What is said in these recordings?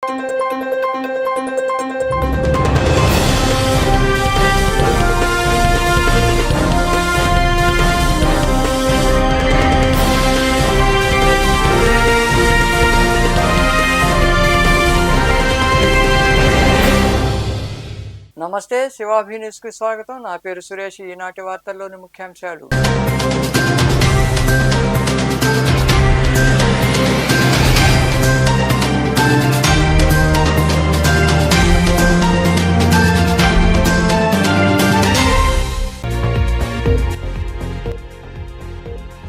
నమస్తే, శివాభి న్యూస్ కి స్వాగతం. నా పేరు సురేష్. ఈనాటి వార్తల్లోని ముఖ్యాంశాలు.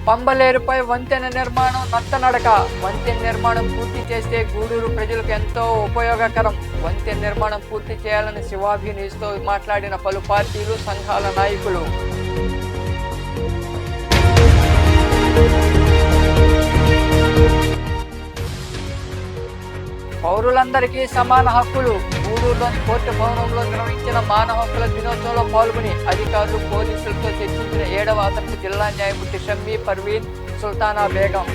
పంబలేరుపై వంతెన నిర్మాణం నత్తనడక. వంతెన నిర్మాణం పూర్తి చేస్తే గూడూరు ప్రజలకు ఎంతో ఉపయోగకరం. వంతెన నిర్మాణం పూర్తి చేయాలని శివాభి న్యూస్తో మాట్లాడిన పలు పార్టీలు, సంఘాల నాయకులు. పౌరులందరికీ సమాన హక్కులు. గూడూరులోని కోర్టు భవనంలో నిర్వహించిన మానవ హక్కుల దినోత్సవంలో పాల్గొని అధికారులు, పోలీసులతో చర్చించిన 7వ అదనపు జిల్లా న్యాయమూర్తి షమ్మీ పర్వీన్ సుల్తానా బేగం.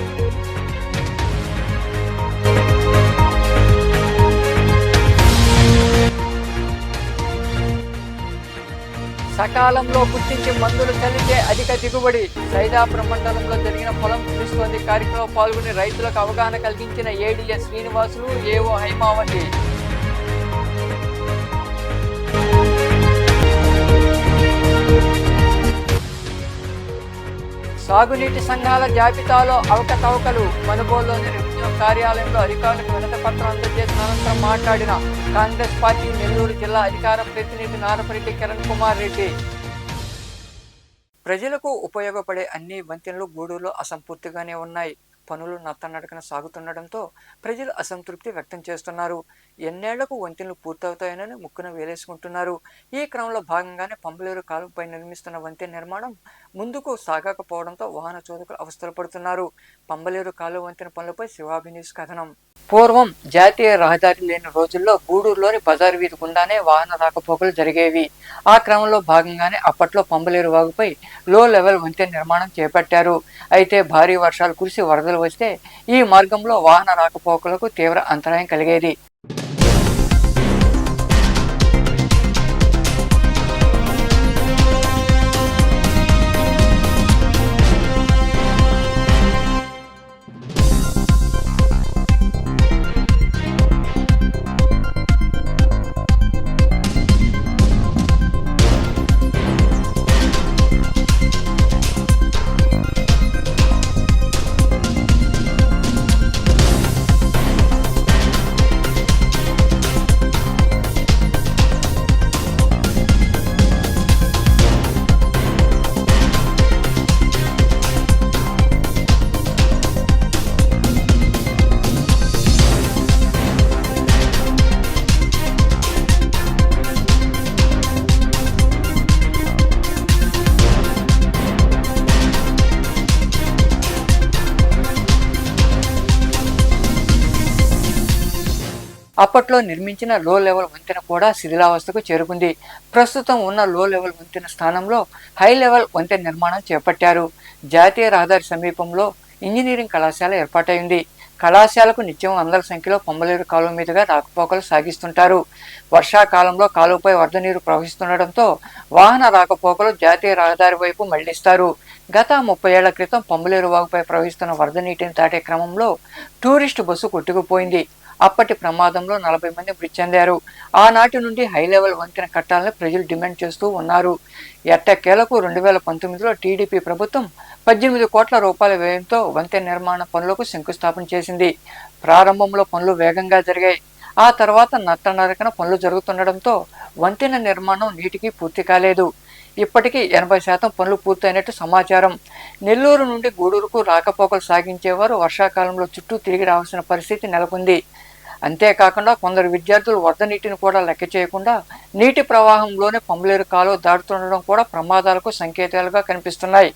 సకాలంలో గుర్తించి మందులు చల్లితే అధిక దిగుబడి. సైదాపురం మండలంలో జరిగిన పొలం తెలుస్తోంది కార్యక్రమంలో పాల్గొని రైతులకు అవగాహన కలిగించిన ఏడీఎస్ శ్రీనివాసులు, ఏఓ హైమావతి. సాగునీటి సంఘాల జాబితాలో అవకతవకలు. మనుగోలులోని రెవెన్యూ కార్యాలయంలో అధికారులకు వినతి పత్రం అందజేసిన అనంతరం మాట్లాడిన కాంగ్రెస్ పార్టీ నెల్లూరు జిల్లా అధికార ప్రతినిధి నారపరెడ్డి కిరణ్ కుమార్ రెడ్డి. ప్రజలకు ఉపయోగపడే అన్ని వంతెనలు గూడూరులో అసంపూర్తిగానే ఉన్నాయి. పనులు నత్తనడకన సాగుతుండటంతో ప్రజలు అసంతృప్తి వ్యక్తం చేస్తున్నారు. ఎన్నేళ్లకు వంతెనలు పూర్తవుతాయని ముక్కున వేలేసుకుంటున్నారు. ఈ క్రమంలో భాగంగానే పంబలేరు కాలువపై నిర్మిస్తున్న వంతెన నిర్మాణం ముందుకు సాగకపోవడంతో వాహన చోదకులు అవస్థలు పడుతున్నారు. పంబలేరు కాలువ వంతెన పనులపై శివాభి న్యూస్ కథనం. పూర్వం జాతీయ రహదారి లేని రోజుల్లో గూడూరులోని బజారు వీధి గుండానే వాహన రాకపోకలు జరిగేవి. ఆ క్రమంలో భాగంగానే అప్పట్లో పంబలేరు వాగుపై లో లెవెల్ వంతెన నిర్మాణం చేపట్టారు. అయితే భారీ వర్షాలు కురిసి వరదలు వస్తే ఈ మార్గంలో వాహన రాకపోకలకు తీవ్ర అంతరాయం కలిగేది. అప్పట్లో నిర్మించిన లో లెవెల్ వంతెన కూడా శిథిలావస్థకు చేరుకుంది. ప్రస్తుతం ఉన్న లో లెవెల్ వంతెన స్థానంలో హై లెవెల్ వంతెన నిర్మాణం చేపట్టారు. జాతీయ రహదారి సమీపంలో ఇంజనీరింగ్ కళాశాల ఏర్పాటైంది. కళాశాలకు నిత్యం వందల సంఖ్యలో పంబలేరు కాలువ మీదుగా రాకపోకలు సాగిస్తుంటారు. వర్షాకాలంలో కాలువపై వరద నీరు ప్రవహిస్తుండటంతో వాహన రాకపోకలు జాతీయ రహదారి వైపు మళ్లిస్తారు. గత 30 ఏళ్ల క్రితం పంబలేరు వాగుపై ప్రవహిస్తున్న వరద నీటిని దాటే క్రమంలో టూరిస్టు బస్సు కొట్టుకుపోయింది. అప్పటి ప్రమాదంలో 40 మంది మృతి చెందారు. ఆనాటి నుండి హై లెవెల్ వంతెన కట్టాలని ప్రజలు డిమాండ్ చేస్తూ ఉన్నారు. ఎట్టకేలకు 2019లో టీడీపీ ప్రభుత్వం 18 కోట్ల రూపాయల వ్యయంతో వంతెన నిర్మాణ పనులకు శంకుస్థాపన చేసింది. ప్రారంభంలో పనులు వేగంగా జరిగాయి. ఆ తర్వాత నత్తనడకన పనులు జరుగుతుండటంతో వంతెన నిర్మాణం నీటికి పూర్తి కాలేదు. ఇప్పటికీ 80% పనులు పూర్తయినట్టు సమాచారం. నెల్లూరు నుండి గూడూరుకు రాకపోకలు సాగించేవారు వర్షాకాలంలో చుట్టూ తిరిగి రావాల్సిన పరిస్థితి నెలకొంది. అంతేకాకుండా కొందరు విద్యార్థులు వరద నీటిని కూడా లెక్క చేయకుండా నీటి ప్రవాహంలోనే పంబలేరు కాలువ దాటుతుండడం కూడా ప్రమాదాలకు సంకేతాలుగా కనిపిస్తున్నాయి.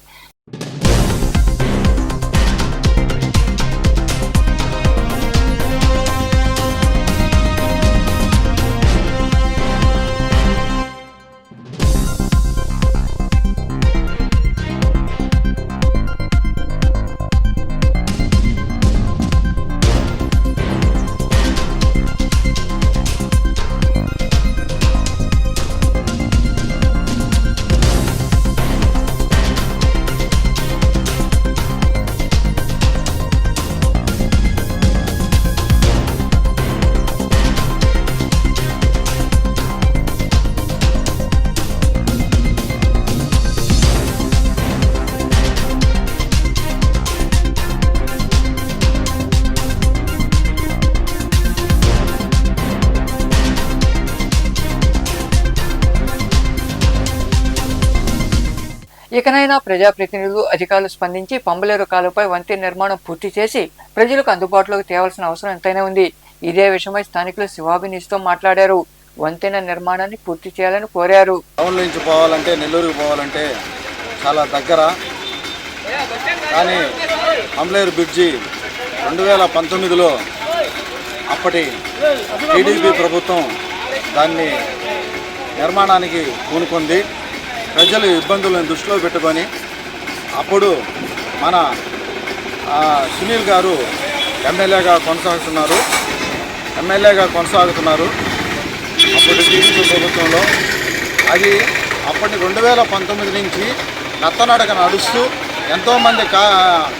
ఇకనైనా ప్రజాప్రతినిధులు అధికారులు స్పందించి పంబలేరు కాలువపై వంతెన నిర్మాణం పూర్తి చేసి ప్రజలకు అందుబాటులోకి తేవాల్సిన అవసరం ఎంతైనా ఉంది. ఇదే విషయమై స్థానికులు శివాభినిస్తో మాట్లాడారు. వంతెన నిర్మాణాన్ని పూర్తి చేయాలని కోరారు. టౌన్ నుంచి పోవాలంటే నెల్లూరుకు పోవాలంటే చాలా దగ్గర, కానీ పంబలేరు బ్రిడ్జి 2019లో అప్పటి టీడీపీ ప్రభుత్వం దాన్ని నిర్మాణానికి పూనుకుంది. ప్రజలు ఇబ్బందులను దృష్టిలో పెట్టుకొని అప్పుడు మన సునీల్ గారు ఎమ్మెల్యేగా కొనసాగుతున్నారు. అప్పుడు టీడీపీ ప్రభుత్వంలో అది అప్పటి 2019 నుంచి నత్తనడక నడుస్తూ ఎంతోమంది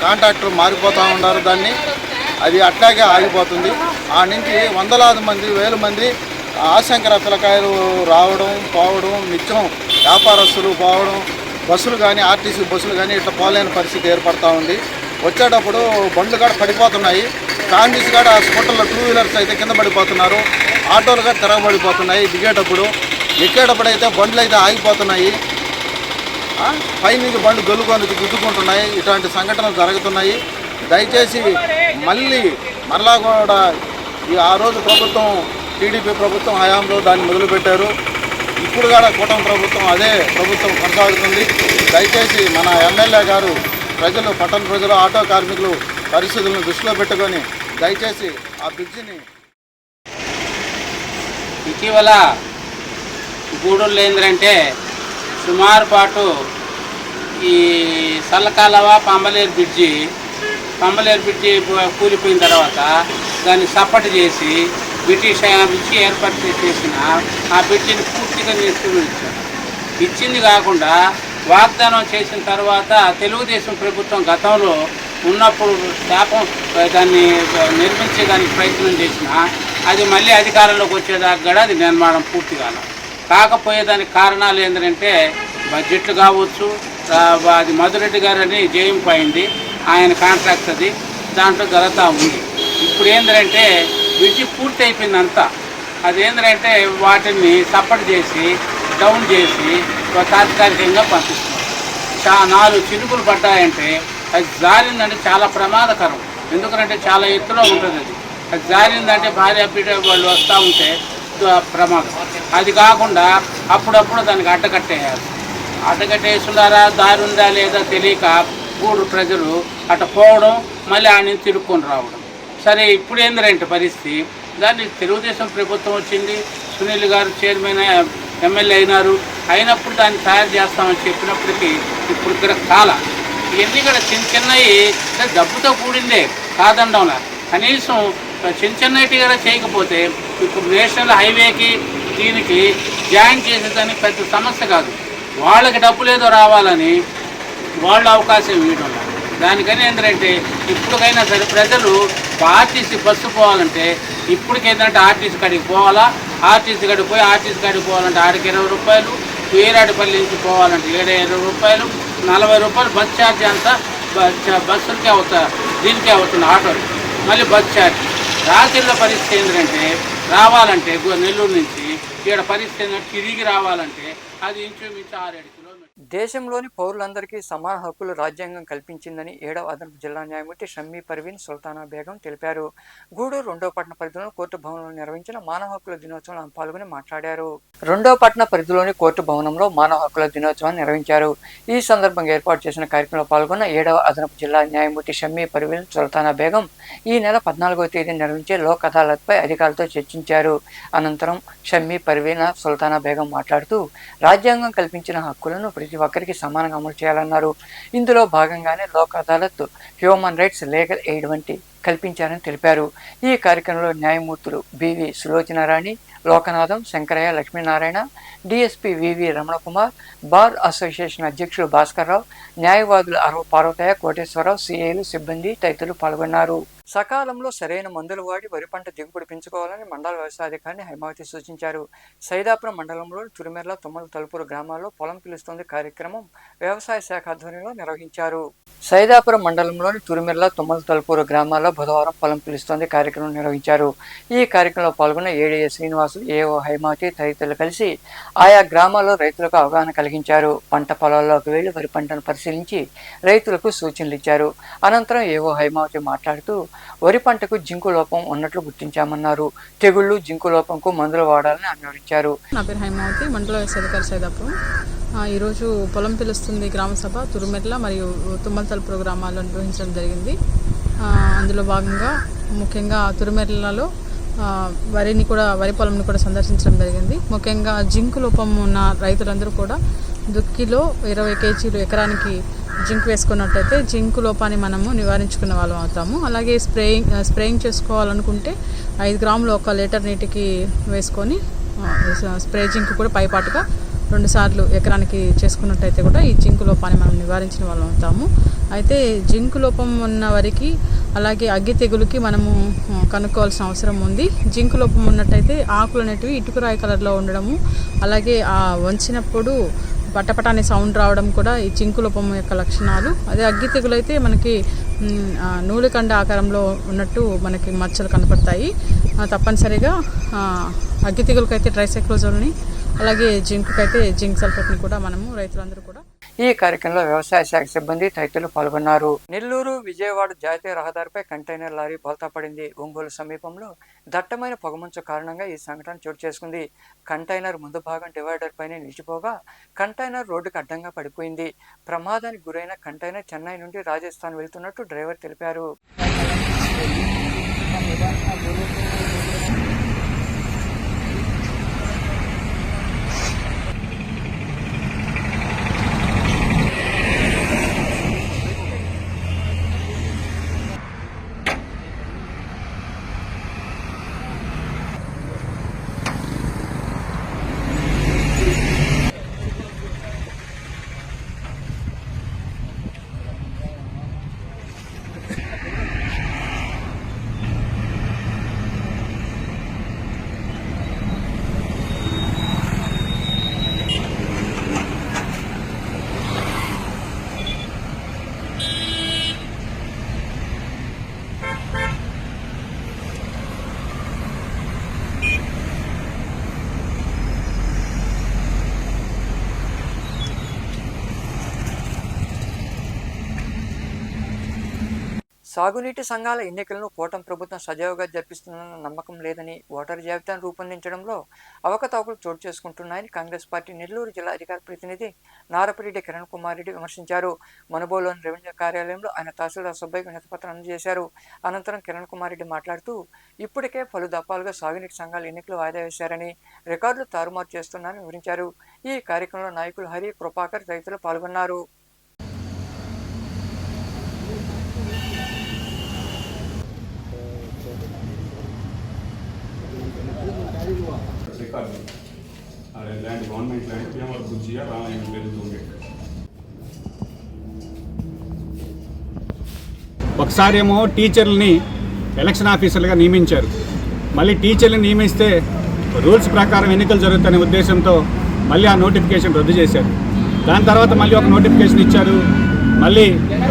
కాంట్రాక్టర్లు మారిపోతూ ఉన్నారు. దాన్ని అది అట్లాగే ఆగిపోతుంది. ఆ నుంచి వందలాది మంది, వేల మంది ఆశంకర పిల్లకాయలు రావడం పోవడం, నిత్యం వ్యాపారస్తులు పోవడం, బస్సులు కానీ ఆర్టీసీ బస్సులు కానీ ఇట్లా పోలేని పరిస్థితి ఏర్పడుతూ ఉంది. వచ్చేటప్పుడు బండ్లు కూడా పడిపోతున్నాయి. కాంగ్రెస్ కూడా ఆ స్కూటర్లో 2 వీలర్స్ అయితే కింద పడిపోతున్నారు, ఆటోలు కూడా తిరగబడిపోతున్నాయి. దిగేటప్పుడు ఎక్కేటప్పుడు అయితే బండ్లు అయితే ఆగిపోతున్నాయి. పైనుంచి బండ్లు గొల్లుకొని గుద్దుకుంటున్నాయి. ఇట్లాంటి సంఘటనలు జరుగుతున్నాయి. దయచేసి మరలా కూడా ఆ రోజు ప్రభుత్వం టీడీపీ ప్రభుత్వం హయాంలో దాన్ని మొదలుపెట్టారు. ఇప్పుడు కూడా కూటమి ప్రభుత్వం అదే ప్రభుత్వం కొనసాగుతుంది. దయచేసి మన ఎమ్మెల్యే గారు పట్టణ ప్రజలు, ఆటో కార్మికులు పరిస్థితులను దృష్టిలో పెట్టుకొని దయచేసి ఆ బ్రిడ్జిని ఇటీవల గూడూరులో ఏంటంటే సుమారు పాటు ఈ సల్లకాలవ పంబలేరు బ్రిడ్జి కూలిపోయిన తర్వాత దాన్ని సపోర్ట్ చేసి బ్రిటిష్ నుంచి ఏర్పాటు చేసిన ఆ బ్రిడ్జిని పూర్తిగా ఇచ్చింది కాకుండా వాగ్దానం చేసిన తర్వాత తెలుగుదేశం ప్రభుత్వం గతంలో ఉన్నప్పుడు దాన్ని నిర్మించేదానికి ప్రయత్నం చేసిన అది మళ్ళీ అధికారంలోకి వచ్చేదాకా కూడా అది నిర్మాణం పూర్తి కాకపోయేదానికి కారణాలు ఏంటంటే బడ్జెట్లు కావచ్చు, అది మధురెడ్డి గారు అని జయింపు అయింది, ఆయన కాంట్రాక్ట్ అది దాంట్లో జరుగుతూ ఉంది. ఇప్పుడు ఏంటంటే బ్రిడ్జి పూర్తి అయిపోయింది అంతా. అదేంటంటే వాటిని సపోర్ట్ చేసి డౌన్ చేసి తాత్కాలికంగా పంపిస్తున్నారు. 4 చినుకులు పడ్డాయంటే అది జారిందంటే చాలా ప్రమాదకరం. ఎందుకంటే చాలా ఎత్తులో ఉంటుంది. అది జారిందంటే భార్య బిడ్డ వాళ్ళు వస్తూ ఉంటే ప్రమాదం. అది కాకుండా అప్పుడప్పుడు దానికి అడ్డకట్టేస్తున్నారా, దారి ఉందా లేదా తెలియక గూడూరు ప్రజలు అట్ట పోవడం, మళ్ళీ ఆయన తిరుక్కొని రావడం. సరే, ఇప్పుడు ఏంటంటే పరిస్థితి, దాన్ని తెలుగుదేశం ప్రభుత్వం వచ్చింది, సునీల్ గారు చైర్మన్ ఎమ్మెల్యే అయినప్పుడు దాన్ని తయారు చేస్తామని చెప్పినప్పటికీ ఇప్పుడు కాల ఇవన్నీ కూడా చిన్నవి డబ్బుతో కూడిందే కాదండంలా. కనీసం చిన్నటి కూడా చేయకపోతే ఇప్పుడు నేషనల్ హైవేకి దీనికి జాయిన్ చేసేదానికి పెద్ద సమస్య కాదు. వాళ్ళకి డబ్బులు ఏదో రావాలని వాళ్ళు అవకాశం ఇవ్వడం. దానికని ఏంటంటే ఇప్పటికైనా సరే ప్రజలు ఆర్టీసీ బస్సు పోవాలంటే ఇప్పటికేంటంటే ఆర్టీసీ కాడికి పోవాలా, ఆర్టీసీ కాడికి పోవాలంటే ఆడికి 20 రూపాయలు, వీరాడిపల్లి నుంచి పోవాలంటే 20 రూపాయలు, 40 రూపాయలు బస్ ఛార్జ్ అంతా బస్సులకే అవుతుంది, దీనికే అవుతుంది ఆటోలు, మళ్ళీ బస్ ఛార్జ్. రాత్రిలో పరిస్థితి ఏంటంటే రావాలంటే నెల్లూరు నుంచి ఇక్కడ పరిస్థితి ఏంటంటే తిరిగి రావాలంటే అది ఇంచుమించు 6-7 కిలోమీటర్లు. దేశంలోని పౌరులందరికీ సమాన హక్కులు రాజ్యాంగం కల్పించిందని 7వ అదనపు జిల్లా న్యాయమూర్తి షమ్మీ పర్వీన్ సుల్తానా బేగం తెలిపారు. గూడూరు 2వ పట్టణ పరిధిలోని కోర్టు భవనంలో నిర్వహించిన మానవ హక్కుల దినోత్సవంలో పాల్గొని మాట్లాడారు. 2వ పట్టణ పరిధిలోని కోర్టు భవనంలో మానవ హక్కుల దినోత్సవాన్ని నిర్వహించారు. ఈ సందర్భంగా ఏర్పాటు చేసిన కార్యక్రమంలో పాల్గొన్న 7వ అదనపు జిల్లా న్యాయమూర్తి షమ్మీ పర్వీన్ సుల్తానా బేగం ఈ నెల 14వ తేదీ నిర్వహించే లోక్ అదాలత్పై అధికారులతో చర్చించారు. అనంతరం షమ్మీ పర్వీన్ సుల్తానా బేగం మాట్లాడుతూ రాజ్యాంగం కల్పించిన హక్కులను ప్రతి ఒక్కరికి సమానంగా అమలు చేయాలన్నారు. ఇందులో భాగంగానే Lok Adalat, human rights, legal aid వంటి కల్పించారని తెలిపారు. ఈ కార్యక్రమంలో న్యాయమూర్తులు బివి సులోచనారాణి, లోకనాథం, శంకరయ్య, లక్ష్మీనారాయణ, డిఎస్పీ వివి రమణకుమార్, బార్ అసోసియేషన్ అధ్యక్షులు భాస్కర్రావు, న్యాయవాదులు పార్వతయ్య, కోటేశ్వరరావు, సిఐలు, సిబ్బంది తదితరులు పాల్గొన్నారు. సకాలంలో సరైన మందులు వాడి వరి పంట దిగుబడి పెంచుకోవాలని మండల వ్యవసాయాధికారిని హైమావతి సూచించారు. సైదాపురం మండలంలోని తురిమెర్ల, తుమ్మల, తలుపురు గ్రామాల్లో పొలం పిలుస్తోంది కార్యక్రమం వ్యవసాయ శాఖ ఆధ్వర్యంలో నిర్వహించారు. సైదాపురం మండలంలోని తురిమిర్ల తుమ్మల తలుపూరు గ్రామాల్లో బుధవారం పొలం పిలుస్తోంది కార్యక్రమం నిర్వహించారు. ఈ కార్యక్రమంలో పాల్గొన్న ఏడీఏ శ్రీనివాసు, ఏఓ హైమావతి తదితరులు కలిసి ఆయా గ్రామాల్లో రైతులకు అవగాహన కలిగించారు. పంట పొలాల్లోకి వెళ్లి వరి పంటను పరిశీలించి రైతులకు సూచనలు ఇచ్చారు. అనంతరం ఏఓ హైమావతి మాట్లాడుతూ వరి పంటకు జింకు లోపం ఉన్నట్లు గుర్తించామన్నారు. తెగుళ్లు, జింకు లోపంకు మందులు వాడాలని ఆమె వివరించారు. నా పేరు హైమావతి, మండల వ్యవసాయ అధికారి సైదాపురం. ఈరోజు పొలం పిలుస్తుంది గ్రామ సభ తురుమెర్ల మరియు తుమ్మల తలుపురు గ్రామాల్లో నిర్వహించడం జరిగింది. అందులో భాగంగా ముఖ్యంగా తురుమెర్లలో వరి పొలంని కూడా సందర్శించడం జరిగింది. ముఖ్యంగా జింకు లోపం ఉన్న రైతులందరూ కూడా దుక్కిలో 20 కేజీలు ఎకరానికి జింక్ వేసుకున్నట్టయితే జింకు లోపాన్ని మనము నివారించుకునే వాళ్ళం అవుతాము. అలాగే స్ప్రేయింగ్ చేసుకోవాలనుకుంటే 5 గ్రాములు 1 లీటర్ నీటికి వేసుకొని స్ప్రే జింక్ కూడా పైపాటుగా 2 సార్లు ఎకరానికి చేసుకున్నట్టయితే కూడా ఈ జింకు లోపాన్ని మనం నివారించిన వాళ్ళం అవుతాము. అయితే జింకు లోపం ఉన్న వరికి అలాగే అగ్గి తెగులుకి మనము కనుక్కోవాల్సిన అవసరం ఉంది. జింకు లోపం ఉన్నట్టయితే ఆకులు అనేటివి ఇటుకరాయి కలర్లో ఉండడము, అలాగే వంచినప్పుడు పటపట అనే సౌండ్ రావడం కూడా ఈ జింకు లోపం యొక్క లక్షణాలు. అదే అగ్గి తెగులు అయితే మనకి నూలికండ ఆకారంలో ఉన్నట్టు మనకి మచ్చలు కనపడతాయి. తప్పనిసరిగా అగ్గి తెగులకైతే ట్రైసైక్లోజోల్ని, అలాగే జింకుకైతే జింక్ సల్ఫేట్ని కూడా మనము రైతులందరూ కూడా. ఈ కార్యక్రమంలో వ్యవసాయ శాఖ సిబ్బంది తదితరులు పాల్గొన్నారు. నెల్లూరు విజయవాడ జాతీయ రహదారిపై కంటైనర్ లారీ బోల్తా పడింది. ఒంగోలు సమీపంలో దట్టమైన పొగమంచు కారణంగా ఈ సంఘటన చోటు చేసుకుంది. కంటైనర్ ముందు భాగం డివైడర్ పైన నిలిచిపోగా కంటైనర్ రోడ్డుకు అడ్డంగా పడిపోయింది. ప్రమాదానికి గురైన కంటైనర్ చెన్నై నుండి రాజస్థాన్ వెళ్తున్నట్టు డ్రైవర్ తెలిపారు. సాగునీటి సంఘాల ఎన్నికలను కూటమి ప్రభుత్వం సజావుగా జరిపిస్తుందన్న నమ్మకం లేదని, ఓటరు జాబితాను రూపొందించడంలో అవకతవకలు చోటు చేసుకుంటున్నాయని కాంగ్రెస్ పార్టీ నెల్లూరు జిల్లా అధికార ప్రతినిధి నారపరెడ్డి కిరణ్ కుమార్ రెడ్డి విమర్శించారు. మనుబోలులోని రెవెన్యూ కార్యాలయంలో ఆయన తహసీల్దార్ సుబ్బయ్యకు వినతిపత్రం అందజేశారు. అనంతరం కిరణ్ కుమార్ రెడ్డి మాట్లాడుతూ ఇప్పటికే పలు దఫాలుగా సాగునీటి సంఘాల ఎన్నికలు వాయిదా వేశారని, రికార్డులు తారుమారు చేస్తున్నారని వివరించారు. ఈ కార్యక్రమంలో నాయకులు హరి, కృపాకర్ తదితరులు పాల్గొన్నారు. ల్యాండ్ గవర్నమెంట్ ల్యాండ్ పిఎంఆర్ గుజ్జియా రామాయణ పెరుగుతుంది. ఒకసారి ఏమో టీచర్లని ఎలక్షన్ ఆఫీసర్లుగా నియమించారు. మళ్ళీ టీచర్ని నియమిస్తే రూల్స్ ప్రకారం ఎన్నికలు జరుగుతున్న ఉద్దేశంతో మళ్ళీ ఆ నోటిఫికేషన్ రద్దు చేశారు. దాని తర్వాత మళ్ళీ ఒక నోటిఫికేషన్ ఇచ్చారు, మళ్ళీ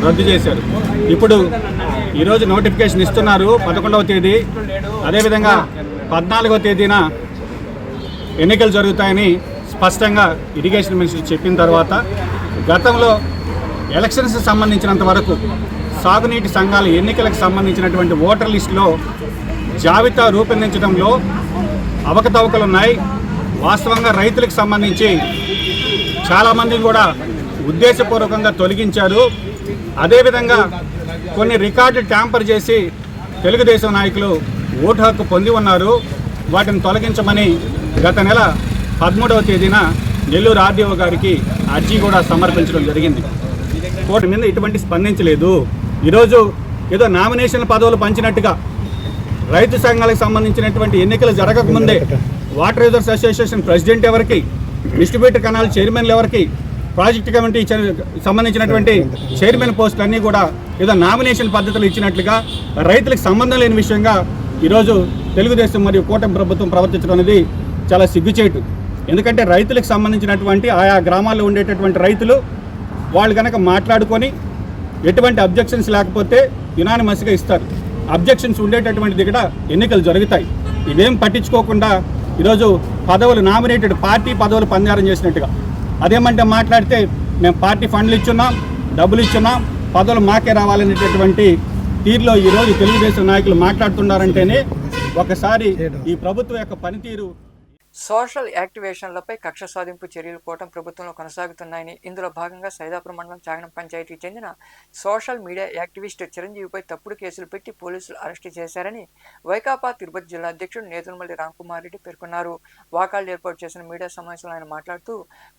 రద్దు చేశారు. ఇప్పుడు ఈరోజు నోటిఫికేషన్ ఇస్తున్నారు 11వ తేదీ. అదేవిధంగా 14వ తేదీన ఎన్నికలు జరుగుతాయని స్పష్టంగా ఇరిగేషన్ మినిస్టర్ చెప్పిన తర్వాత గతంలో ఎలక్షన్స్ సంబంధించినంత వరకు సాగునీటి సంఘాల ఎన్నికలకు సంబంధించినటువంటి ఓటర్ లిస్టులో జాబితా రూపొందించడంలో అవకతవకలు ఉన్నాయి. వాస్తవంగా రైతులకు సంబంధించి చాలామందిని కూడా ఉద్దేశపూర్వకంగా తొలగించారు. అదేవిధంగా కొన్ని రికార్డు ట్యాంపర్ చేసి తెలుగుదేశం నాయకులు ఓటు హక్కు పొంది ఉన్నారు. వాటిని తొలగించమని గత నెల 13వ తేదీన నెల్లూరు ఆర్డీఓ గారికి అర్జీ కూడా సమర్పించడం జరిగింది. కోర్టు మీద ఇటువంటి స్పందించలేదు. ఈరోజు ఏదో నామినేషన్ పదవులు పంచినట్టుగా రైతు సంఘాలకు సంబంధించినటువంటి ఎన్నికలు జరగకముందే వాటర్ యూజర్స్ అసోసియేషన్ ప్రెసిడెంట్ ఎవరికి, డిస్ట్రిబ్యూటర్ కెనాల్ చైర్మన్లు ఎవరికి, ప్రాజెక్ట్ కమిటీ సంబంధించినటువంటి చైర్మన్ పోస్టులన్నీ కూడా ఏదో నామినేషన్ పద్ధతులు ఇచ్చినట్లుగా రైతులకు సంబంధం లేని విషయంగా ఈరోజు తెలుగుదేశం మరియు కూటమి ప్రభుత్వం ప్రవర్తించడం అనేది చాలా సిగ్గుచేటు. ఎందుకంటే రైతులకు సంబంధించినటువంటి ఆయా గ్రామాల్లో ఉండేటటువంటి రైతులు వాళ్ళు కనుక మాట్లాడుకొని ఎటువంటి అబ్జెక్షన్స్ లేకపోతే యునానిమస్గా ఇస్తారు. అబ్జెక్షన్స్ ఉండేటటువంటిది కూడా ఎన్నికలు జరుగుతాయి. ఇవేం పట్టించుకోకుండా ఈరోజు పదవులు నామినేటెడ్ పార్టీ పదవులు పందారం చేసినట్టుగా అదేమంటే మాట్లాడితే మేము పార్టీ ఫండ్లు ఇచ్చున్నాం, డబ్బులు ఇచ్చున్నాం, పదవులు మాకే రావాలనేటటువంటి తీరులో ఈరోజు తెలుగుదేశం నాయకులు మాట్లాడుతున్నారంటేనే ఒకసారి ఈ ప్రభుత్వం యొక్క పనితీరు. సోషల్ యాక్టివేషన్లపై కక్ష సాధింపు చర్యలు కూటమి ప్రభుత్వంలో కొనసాగుతున్నాయని, ఇందులో భాగంగా సైదాపురం మండలం చాగనం పంచాయతీకి చెందిన సోషల్ మీడియా యాక్టివిస్ట్ చిరంజీవిపై తప్పుడు కేసులు పెట్టి పోలీసులు అరెస్టు చేశారని వైకాపా తిరుపతి జిల్లా అధ్యక్షుడు నేదురుమల్లి రామ్కుమార్ రెడ్డి పేర్కొన్నారు. వాకాళ్ళు ఏర్పాటు చేసిన మీడియా సమావేశంలో ఆయన మాట్లాడుతూ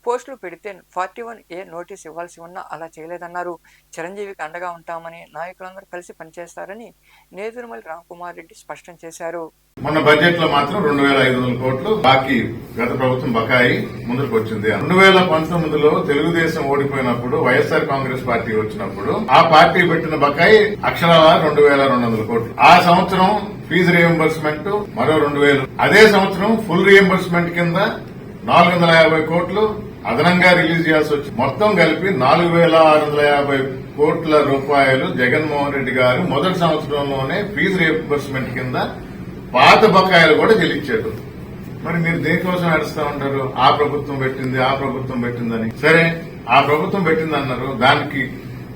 పోస్టులు పెడితే 41A నోటీస్ ఇవ్వాల్సి ఉన్నా అలా చేయలేదన్నారు. చిరంజీవికి అండగా ఉంటామని, నాయకులందరూ కలిసి పనిచేస్తారని నేదురుమల్లి రామ్కుమార్ రెడ్డి స్పష్టం చేశారు. మొన్న బడ్జెట్ లో మాత్రం 2500 కోట్లు బాకీ గత ప్రభుత్వం బకాయి ముందుకు వచ్చింది. 2019లో తెలుగుదేశం ఓడిపోయినప్పుడు వైఎస్ఆర్ కాంగ్రెస్ పార్టీ వచ్చినప్పుడు ఆ పార్టీ పెట్టిన బకాయి అక్షరాల 2200 కోట్లు. ఆ సంవత్సరం ఫీజు రియంబర్స్మెంట్ మరో 2000. అదే సంవత్సరం ఫుల్ రియంబర్స్మెంట్ కింద 450 కోట్లు అదనంగా రిలీజ్ చేయాల్సి వచ్చింది. మొత్తం కలిపి 4650 కోట్ల రూపాయలు జగన్మోహన్ రెడ్డి గారు మొదటి సంవత్సరంలోనే ఫీజు రియంబర్స్మెంట్ కింద పాత బకాయిలు కూడా చెల్లించాడు. మరి మీరు దేనికోసం నడుస్తా ఉంటారు? ఆ ప్రభుత్వం పెట్టింది, ఆ ప్రభుత్వం పెట్టిందని. సరే, ఆ ప్రభుత్వం పెట్టింది అన్నారు, దానికి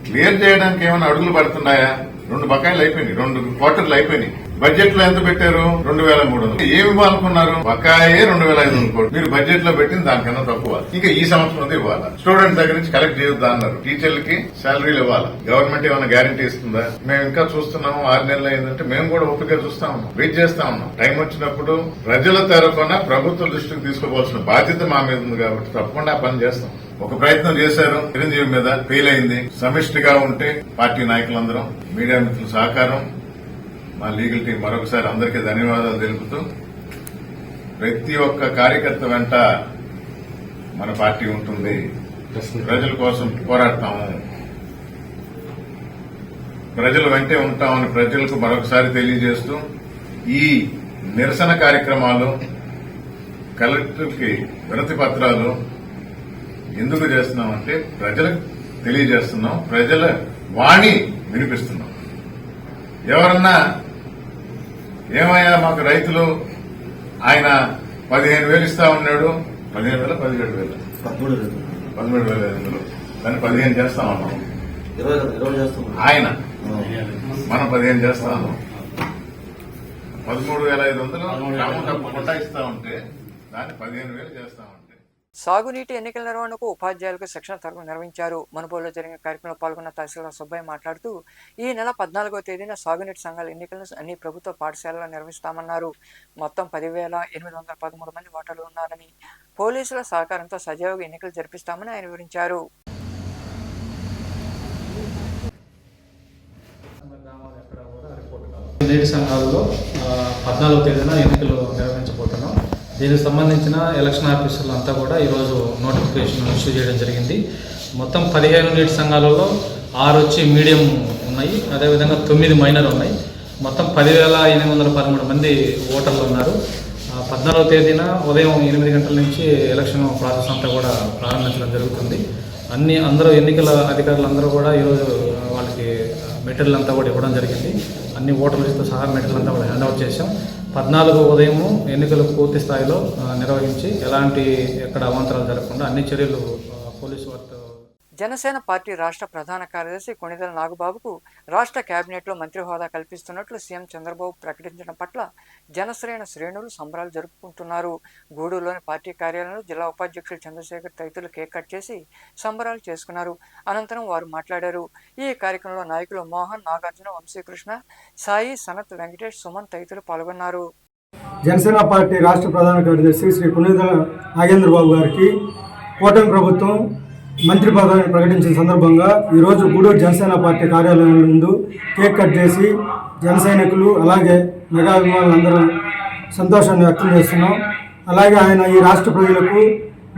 క్లియర్ చేయడానికి ఏమైనా అడుగులు పడుతున్నాయా? 2 బకాయిలు అయిపోయినాయి, 2 క్వార్టర్లు అయిపోయినాయి. బడ్జెట్ లో ఎంత పెట్టారు? 2300. ఏమి ఇవ్వాలనుకున్నారు? బకాయే 2500 కోట్లు. మీరు బడ్జెట్ లో పెట్టింది దానికన్నా తక్కువ. ఇక ఈ సంవత్సరం ఇవ్వాలి. స్టూడెంట్ దగ్గర నుంచి కలెక్ట్ చేయొద్దా అన్నారు. టీచర్లకి శాలరీలు ఇవ్వాలి. గవర్నమెంట్ ఏమైనా గ్యారంటీ ఇస్తుందా? మేము ఇంకా చూస్తున్నాము. 6 నెలలు అయిందంటే మేము కూడా ఓపిక చూస్తా ఉన్నాం, వెయిట్ చేస్తా ఉన్నాం. టైం వచ్చినప్పుడు ప్రజల తరఫున ప్రభుత్వ దృష్టికి తీసుకోవాల్సిన బాధ్యత మా మీద ఉంది కాబట్టి తప్పకుండా పని చేస్తాం. ఒక ప్రయత్నం చేశారు చిరంజీవి మీద, ఫెయిల్ అయింది. సమిష్టిగా ఉంటే పార్టీ నాయకులందరం, మీడియా మిత్రుల సహకారం, మా లీగల్ టీం మరొకసారి అందరికీ ధన్యవాదాలు తెలుపుతూ, ప్రతి ఒక్క కార్యకర్త వెంట మన పార్టీ ఉంటుంది. ప్రజల కోసం పోరాడతాము, ప్రజల వెంటే ఉంటామని ప్రజలకు మరొకసారి తెలియజేస్తూ, ఈ నిరసన కార్యక్రమాలు, కలెక్టర్కి వినతి పత్రాలు ఎందుకు చేస్తున్నామంటే ప్రజలకు తెలియజేస్తున్నాం, ప్రజల వాణి వినిపిస్తున్నాం. ఎవరన్నా ఏమయ్యా మాకు రైతులు ఆయన 15,000 ఇస్తా ఉన్నాడు, 15,000 17,000 13,500 దాన్ని 15 చేస్తా ఉన్నాం. ఆయన మనం 15 చేస్తా ఉన్నాం. 13,500 అమౌంట్ కొట్టాయిస్తా ఉంటే దాన్ని 15,000 చేస్తా ఉంటే. సాగునీటి ఎన్నికల నిర్వహణకు ఉపాధ్యాయులకు శిక్షణ తరగతులు నిర్వహించారు. మనుబోలులో జరిగిన కార్యక్రమంలో పాల్గొన్న తహసీల్దార్ సుబ్బయ్య మాట్లాడుతూ, ఈ నెల 14వ తేదీన సాగునీటి సంఘాల ఎన్నికలను అన్ని ప్రభుత్వ పాఠశాలలో నిర్వహిస్తామన్నారు. మొత్తం 10,813 మంది ఓటర్లు ఉన్నారని, పోలీసుల సహకారంతో సజావుగా ఎన్నికలు జరిపిస్తామని ఆయన వివరించారు. నీటి సంఘాలలో 14వ తేదీన ఎన్నికలు నిర్వహించబోతున్నాం. దీనికి సంబంధించిన ఎలక్షన్ ఆఫీసర్లు అంతా కూడా ఈరోజు నోటిఫికేషన్ ఇష్యూ చేయడం జరిగింది. మొత్తం 15 నీటి సంఘాలలో 6 వచ్చి మీడియం ఉన్నాయి, అదేవిధంగా 9 మైనర్ ఉన్నాయి. మొత్తం 10,813 మంది ఓటర్లు ఉన్నారు. 14వ తేదీన ఉదయం 8 గంటల నుంచి ఎలక్షన్ ప్రాసెస్ అంతా కూడా ప్రారంభించడం జరుగుతుంది. అందరూ ఎన్నికల అధికారులందరూ కూడా ఈరోజు వాళ్ళకి మెటీరియల్ అంతా కూడా ఇవ్వడం జరిగింది. అన్ని ఓటర్ లిస్టుతో సహా మెటీరియల్ అంతా కూడా హ్యాండ్ అవుట్ చేశాం. 14 ఉదయము ఎన్నికలు పూర్తి స్థాయిలో నిర్వహించి ఎలాంటి ఎక్కడ అవాంతరాలు జరగకుండా అన్ని చర్యలు పోలీసు వారితో. జనసేన పార్టీ రాష్ట్ర ప్రధాన కార్యదర్శి కొణిదెల నాగబాబుకు రాష్ట్ర కేబినెట్లో మంత్రి హోదా కల్పిస్తున్నట్లు సీఎం చంద్రబాబు ప్రకటించడం పట్ల శ్రేణులు సంబరాలు జరుపుకుంటున్నారు. గూడూరులోని పార్టీ కార్యాలయంలో జిల్లా ఉపాధ్యక్షులు చంద్రశేఖర్ తదితరులు కేక్ కట్ చేసి సంబరాలు చేసుకున్నారు. అనంతరం వారు మాట్లాడారు. ఈ కార్యక్రమంలో నాయకులు మోహన్, నాగార్జున, వంశీకృష్ణ, సాయి, సనత్, వెంకటేష్, సుమన్ తదితరులు పాల్గొన్నారు. జనసేన పార్టీ రాష్ట్ర ప్రధాన కార్యదర్శి శ్రీ కొణిదెల నాగేంద్రబాబు గారికి కూటమి ప్రభుత్వం మంత్రి పదవిని ప్రకటించిన సందర్భంగా ఈరోజు గూడూరు జనసేన పార్టీ కార్యాలయం ముందు కేక్ కట్ చేసి జన సైనికులు అలాగే మెగా అభిమానులందరూ సంతోషాన్ని వ్యక్తం చేస్తున్నాం. అలాగే ఆయన ఈ రాష్ట్ర ప్రజలకు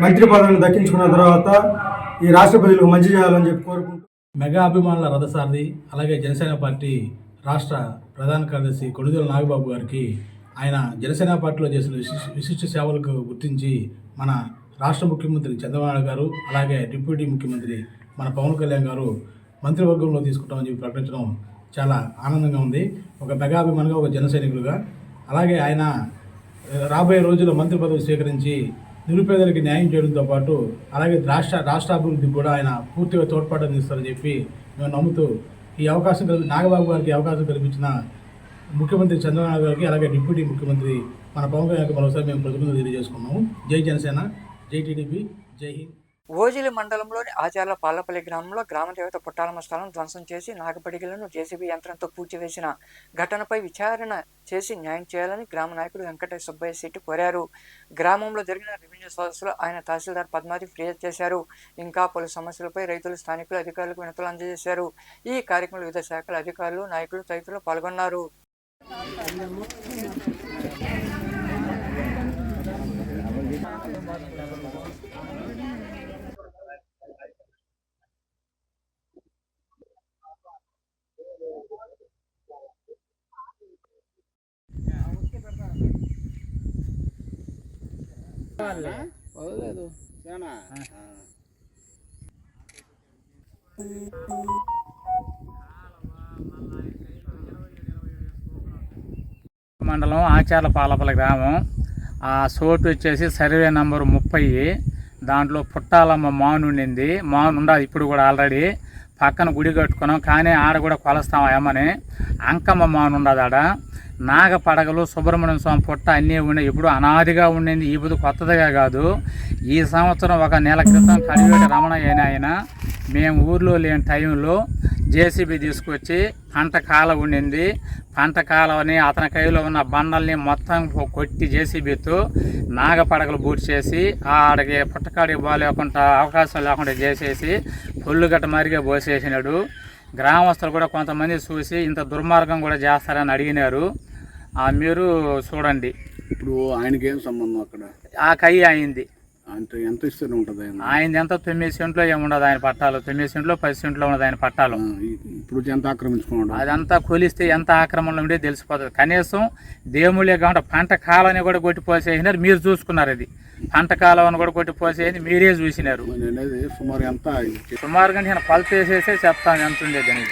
మంత్రి పదవిని దక్కించుకున్న తర్వాత ఈ రాష్ట్ర ప్రజలకు మంచి చేయాలని చెప్పి కోరుకుంటూ, మెగా అభిమానుల రథసారథి అలాగే జనసేన పార్టీ రాష్ట్ర ప్రధాన కార్యదర్శి కొణిదెల నాగబాబు గారికి ఆయన జనసేన పార్టీలో చేసిన విశిష్ట సేవలకు గుర్తించి మన రాష్ట్ర ముఖ్యమంత్రి చంద్రబాబు గారు అలాగే డిప్యూటీ ముఖ్యమంత్రి మన పవన్ కళ్యాణ్ గారు మంత్రివర్గంలో తీసుకుంటామని చెప్పి ప్రకటించడం చాలా ఆనందంగా ఉంది. ఒక మెగాభిమానిగా, ఒక జన సైనికులుగా. అలాగే ఆయన రాబోయే రోజుల్లో మంత్రి పదవి స్వీకరించి నిరుపేదలకి న్యాయం చేయడంతో పాటు అలాగే రాష్ట్రాభివృద్ధికి కూడా ఆయన పూర్తిగా తోడ్పాటు అందిస్తారని చెప్పి మేము నమ్ముతూ ఈ అవకాశం నాగబాబు గారికి అవకాశం కల్పించిన ముఖ్యమంత్రి చంద్రబాబు గారికి, అలాగే డిప్యూటీ ముఖ్యమంత్రి మన పవన్ కళ్యాణ్ గారికి మరోసారి మేము కృతజ్ఞతలు తెలియజేసుకున్నాము. జై జనసేన, జై టీడీపీ, జై హింద్. ఓజిలి మండలంలోని ఆచార్ల పాలపల్లి గ్రామంలో గ్రామదేవత పుట్టాలమ్మ స్థలం ధ్వంసం చేసి నాగపడిగలను జేసీబీ యంత్రంతో పూడ్చివేసిన ఘటనపై విచారణ చేసి న్యాయం చేయాలని గ్రామ నాయకుడు వెంకట సుబ్బయ్య శెట్టి కోరారు. గ్రామంలో జరిగిన రెవెన్యూ సదస్సులో ఆయన తహసీల్దార్ పద్మావతి ఫిర్యాదు చేశారు. ఇంకా పలు సమస్యలపై రైతులు, స్థానికులు, అధికారులకు వినతులు అందజేశారు. ఈ కార్యక్రమంలో వివిధ శాఖల అధికారులు, నాయకులు తదితరులు పాల్గొన్నారు. మండలం ఆచార్ల పాలపల్లి గ్రామం. ఆ చోటు వచ్చేసి సర్వే నంబరు 30. దాంట్లో పుట్టాలమ్మ మాను ఉండింది. మాను ఉండదు ఇప్పుడు కూడా ఆల్రెడీ. పక్కన గుడి కట్టుకున్నాం, కానీ ఆడ కూడా కొలుస్తాం ఏమని. అంకమ్మ మాను ఉండదు ఆడ. నాగపడగలు, సుబ్రహ్మణ్యం స్వామి పుట్ట అన్నీ ఉన్నాయి. ఇప్పుడు అనాదిగా ఉండింది, ఈ బుద్ధి కొత్తదిగా కాదు. ఈ సంవత్సరం ఒక నెల క్రితం కడివేటి రమణయ్య ఆయన మేము ఊర్లో లేని టైంలో జేసీబీ తీసుకొచ్చి పంట కాలం ఉండింది. పంట కాలవని అతని కైలో ఉన్న బండల్ని మొత్తం కొట్టి జేసీబీతో నాగపడగలు బూట్ చేసి ఆడికి పుట్టకాడికి బాగాలేకుండా అవకాశం లేకుండా చేసేసి పొల్లుగట్ట మరిగా పోసేసినాడు. గ్రామస్తులు కూడా కొంతమంది చూసి ఇంత దుర్మార్గం కూడా చేస్తారని అడిగినారు. మీరు చూడండి. ఇప్పుడు ఆయనకి ఏం సంబంధం అక్కడ? ఆ కై అయింది. అంటే ఎంత ఇస్తూనే ఉంటుంది ఆయన ఎంత 9 సెంట్లో ఏముండదు ఆయన పట్టాలు. 9 సెంట్లో 10 సెంట్లో ఉన్నది ఆయన పట్టాలు. ఇప్పుడు ఎంత ఆక్రమించుకున్నాడు? అదంతా కొలిస్తే ఎంత ఆక్రమణలో ఉండే తెలిసిపోతుంది. కనీసం దేవుళ్ళే కాబట్టి పంట కాలని కూడా కొట్టిపోసేసినారు. మీరు చూసుకున్నారు. అది పంట కాలని కూడా కొట్టిపోసేది మీరే చూసినారు. సుమారు ఎంత? సుమారుగా నేను కొలత వేసేసే చెప్తాను ఎంత ఉండేది అని.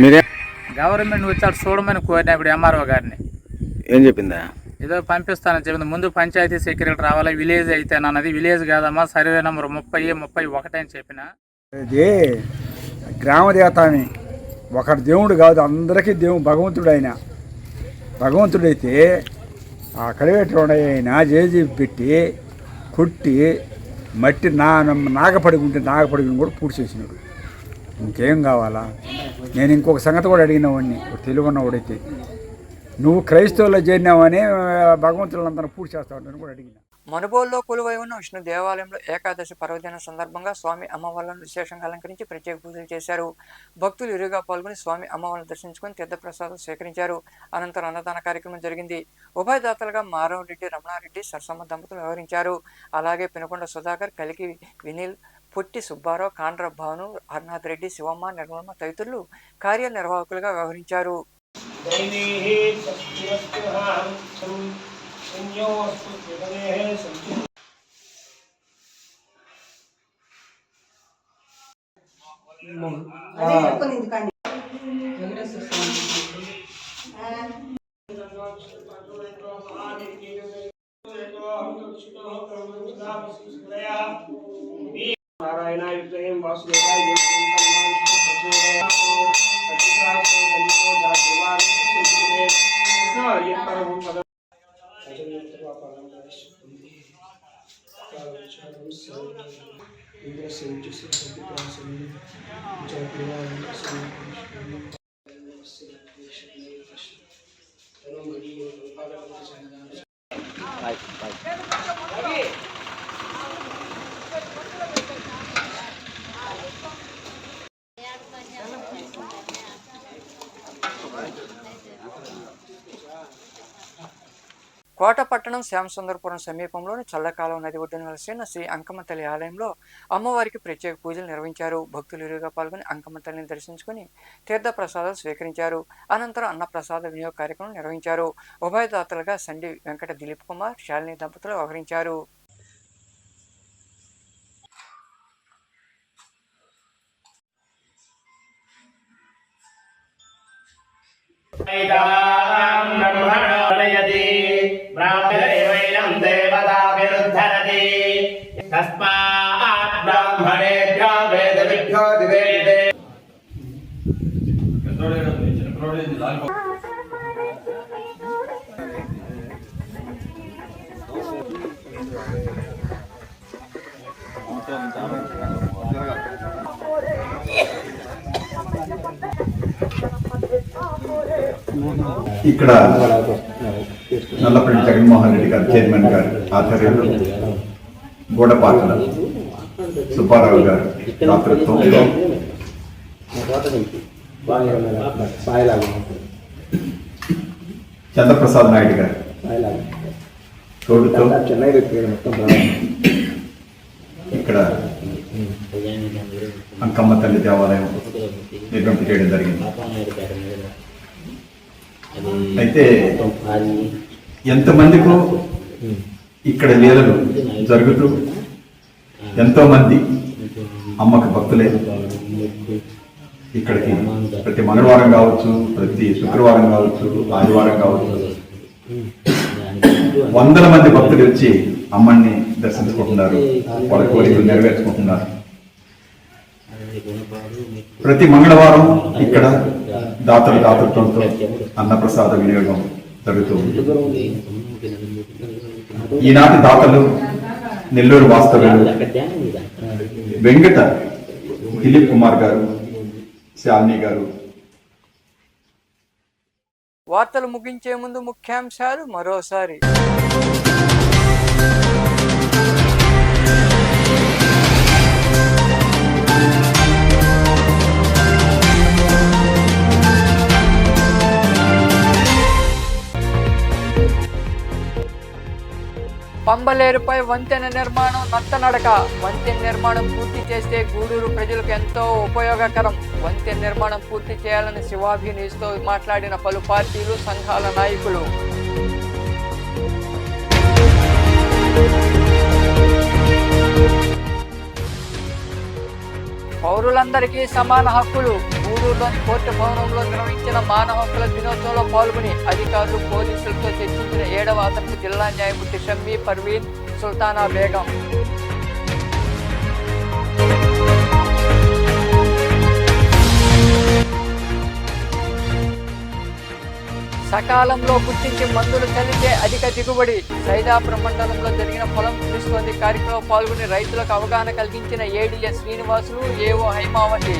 మీరే గవర్నమెంట్ వచ్చాడు చూడమని కోరిన ఇప్పుడు ఎంఆర్ఓ గారిని. ఏం చెప్పిందా? ఏదో పంపిస్తానని చెప్పింది. ముందు పంచాయతీ సెక్రటరీ రావాలి, విలేజ్ అయితే అన్నది. విలేజ్ కాదమ్మా, సర్వే నెంబర్ 30/31 అని చెప్పిన. ఇది గ్రామదేవత అని ఒకటి దేవుడు కాదు, అందరికీ దేవుడు భగవంతుడు. ఆయన భగవంతుడైతే ఆ కడివేట అయినా జేజీబీ పెట్టి కొట్టి మట్టి నాగపడిగుంటే నాగపడిగుని కూడా పూర్తి చేసినాడు. ఇంకేం కావాలా? నేను ఇంకొక సంగతి కూడా అడిగిన వాడిని, తెలుగున్నవాడైతే, నువ్వు క్రైస్తవుల్లో చేరినావని భగవంతులందరూ పూర్తి చేస్తావు కూడా అడిగిన. మనుబోలులో కొలువై ఉన్న విష్ణు దేవాలయంలో ఏకాదశి పర్వదిన సందర్భంగా స్వామి అమ్మవార్లను విశేషంగా అలంకరించి ప్రత్యేక పూజలు చేశారు. భక్తులు ఇరుగా పాల్గొని స్వామి అమ్మవార్లను దర్శించుకుని తీర్థప్రసాదం స్వీకరించారు. అనంతరం అన్నదాన కార్యక్రమం జరిగింది. ఉభయదాతలుగా మారవరెడ్డి, రమణారెడ్డి, సరసమ్మ దంపతులు వ్యవహరించారు. అలాగే పినకొండ సుధాకర్, కలికి వినిల్, పొట్టి సుబ్బారావు, కాండ్ర భాను, హర్నాథ్ రెడ్డి, శివమ్మ, నిర్మలమ్మ తదితరులు కార్యనిర్వాహకులుగా వ్యవహరించారు. కోటపట్టణం శ్యామసుందరపురం సమీపంలోని చల్లకాలం నది ఒడ్డున వెలసిన శ్రీ అంకమ్మ తల్లి ఆలయంలో అమ్మవారికి ప్రత్యేక పూజలు నిర్వహించారు. భక్తులు ఇరుగా పాల్గొని అంకమ్మ తల్లిని దర్శించుకుని తీర్థ ప్రసాదాలు స్వీకరించారు. అనంతరం అన్నప్రసాద వినియోగ కార్యక్రమం నిర్వహించారు. ఉభయదాతలుగా సండి వెంకట దిలీప్ కుమార్, శాలిని దంపతులు వ్యవహరించారు. ఇక్కడ నల్లపల్లి జగన్మోహన్ రెడ్డి గారు చైర్మన్ గారు ఆధ్వర్యంలో గూడపాకల సుబ్బారావు గారు దాతృత్వంలో చంద్రప్రసాద్ నాయుడు గారు తోడుతో ఇక్కడ అంకమ్మ తల్లి దేవాలయం నిర్మింప చేయడం జరిగింది. అయితే ఎంతమందికో ఇక్కడ లీలలు జరుగుతూ ఎంతో మంది అమ్మకు భక్తులే ఇక్కడికి ప్రతి మంగళవారం కావచ్చు, ప్రతి శుక్రవారం కావచ్చు, ఆదివారం కావచ్చు, వందల మంది భక్తులు వచ్చి అమ్మని దర్శించుకుంటున్నారు, వాళ్ళ కోరికలు నెరవేర్చుకుంటున్నారు. ప్రతి మంగళవారం ఇక్కడ దాతృత్వంతో అన్నప్రసాద వినియోగం జరుగుతుంది. ఈనాటి దాతలు నెల్లూరు వాస్తవ్యులు వెంకట దిలీప్ కుమార్ గారు, శాలిని గారు. వార్తలు ముగించే ముందు ముఖ్యాంశాలు మరోసారి. పంబలేరుపై వంతెన నిర్మాణం నత్తనడక. వంతెన నిర్మాణం పూర్తి చేస్తే గూడూరు ప్రజలకు ఎంతో ఉపయోగకరం. వంతెన నిర్మాణం పూర్తి చేయాలని శివాభి న్యూస్తో మాట్లాడిన పలు పార్టీలు, సంఘాల నాయకులు. పౌరులందరికీ సమాన హక్కులు. గూడూరులోని కోర్టు భవనంలో నిర్వహించిన మానవ హక్కుల దినోత్సవంలో పాల్గొని అధికారులు, పోలీసులతో చర్చించిన 7వ అదనపు జిల్లా న్యాయమూర్తి షమ్మీ పర్వీన్ సుల్తానా బేగం. సకాలంలో గుర్తించి మందులు చల్లితే అధిక దిగుబడి. సైదాపురం మండలంలో జరిగిన పొలం పిలుస్తోంది కార్యక్రమంలో పాల్గొని రైతులకు అవగాహన కలిగించిన ఏడీఎస్ శ్రీనివాసులు, ఏఓ హైమావతి.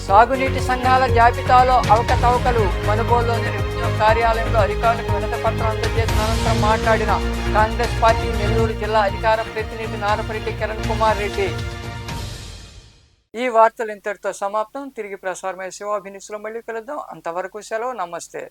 సాగునీటి సంఘాల జాబితాలో అవకతవకలు. మనుగోలులోని రెవెన్యూ కార్యాలయంలో అధికారులకు వినతి పత్రం అందజేసిన అనంతరం మాట్లాడిన కాంగ్రెస్ పార్టీ నెల్లూరు జిల్లా అధికార ప్రతినిధి నారపరెడ్డి కిరణ్ కుమార్ రెడ్డి. ఈ వార్తలు ఇంతటితో సమాప్తం. తిరిగి ప్రసారమయ్యే శివాభినిస్లో మళ్ళీ కలుద్దాం. అంతవరకు సెలవు. నమస్తే.